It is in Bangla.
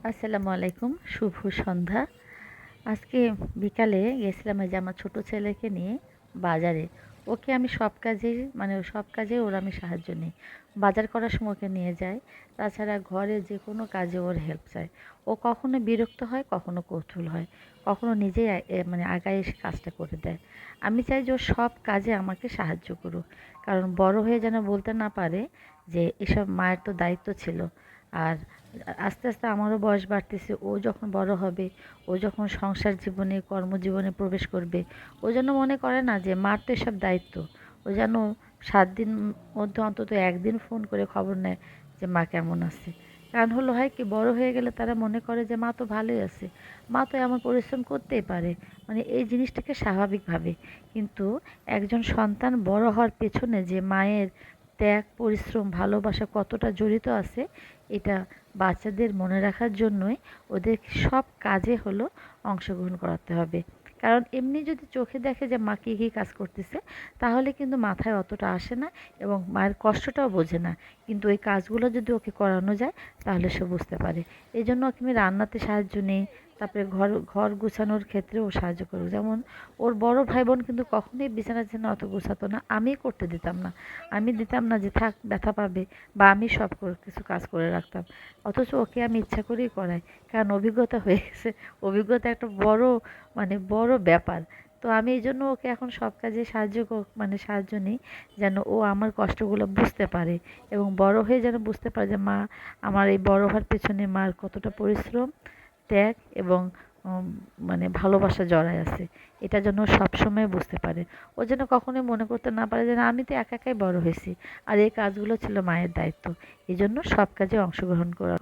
আসসালামু আলাইকুম, শুভ সন্ধ্যা। আজকে বিকালে গেছিলাম এই যে আমার ছোট ছেলেকে নিয়ে বাজারে। ওকে আমি সব কাজেই ও সব কাজে ওর আমি সাহায্য নিই। বাজার করার সময় ওকে নিয়ে যাই। তাছাড়া ঘরে যে কোনো কাজে ওর হেল্প চাই। ও কখনো বিরক্ত হয়, কখনো কৌতূহল হয়, কখনো নিজেই আগায় এসে কাজটা করে দেয়। আমি চাই যে ও সব কাজে আমাকে সাহায্য করুক। কারণ বড় হয়ে যেন বলতে না পারে যে এসব মায়ের তো দায়িত্ব ছিল। আর আস্তে আস্তে আমারও বয়স বাড়তেছে। ও যখন বড় হবে, ও যখন সংসার জীবনে কর্মজীবনে প্রবেশ করবে, ও যেন মনে করে না যে মার তো এসব দায়িত্ব। ও যেন 7 দিন মধ্যে অন্তত একদিন ফোন করে খবর নেয় যে মা কেমন আছে। কারণ হলো হয় কি, বড় হয়ে গেলে তারা মনে করে যে মা তো ভালোই আছে, মা তো এমন পরিশ্রম করতেই পারে, এই জিনিসটাকে স্বাভাবিক ভাবে। কিন্তু একজন সন্তান বড় হওয়ার পেছনে যে মায়ের ত্যাগ, পরিশ্রম, ভালোবাসা কতটা জড়িত আছে, এটা বাচ্চাদের মনে রাখার জন্যই ওদের সব কাজে হলো অংশগ্রহণ করাতে হবে। কারণ এমনি যদি চোখে দেখে যে মা কী কী কাজ করতেছে, তাহলে কিন্তু মাথায় অতটা আসে না এবং মায়ের কষ্টটাও বোঝে না। কিন্তু ওই কাজগুলো যদি ওকে করানো যায়, তাহলে সে বুঝতে পারে। এই জন্য ওকে আমি রান্নাতে সাহায্য নিই। তারপরে ঘর ঘর গুছানোর ক্ষেত্রেও সাহায্য করি। যেমন ওর বড় ভাই বোন কিন্তু কখনোই বিছানা টিছানা অত গুছাতো না, আমিই করতে দিতাম না। আমি দিতাম না যে থাক ব্যথা পাবে, বা আমি সব কিছু কাজ করে রাখতাম। অথচ ওকে আমি ইচ্ছা করেই করাই, কারণ অভিজ্ঞতা হয়ে গেছে। অভিজ্ঞতা একটা বড় বড় ব্যাপার। তো আমি এই জন্য ওকে এখন সব কাজে সাহায্য নিই, যেন ও আমার কষ্টগুলো বুঝতে পারে এবং বড় হয়ে যেন বুঝতে পারে যে মা, আমার এই বড় হওয়ার পেছনে মার কতটা পরিশ্রম, ত্যাগ এবং উম, ভালোবাসা জড়ায় আছে। এটা যেন ও সবসময় বুঝতে পারে। ও যেন কখনোই মনে করতে না পারে যে না, আমি তো একা একাই বড় হয়েছি, আর এই কাজগুলো ছিল মায়ের দায়িত্ব। এই জন্য সব কাজে অংশগ্রহণ করা।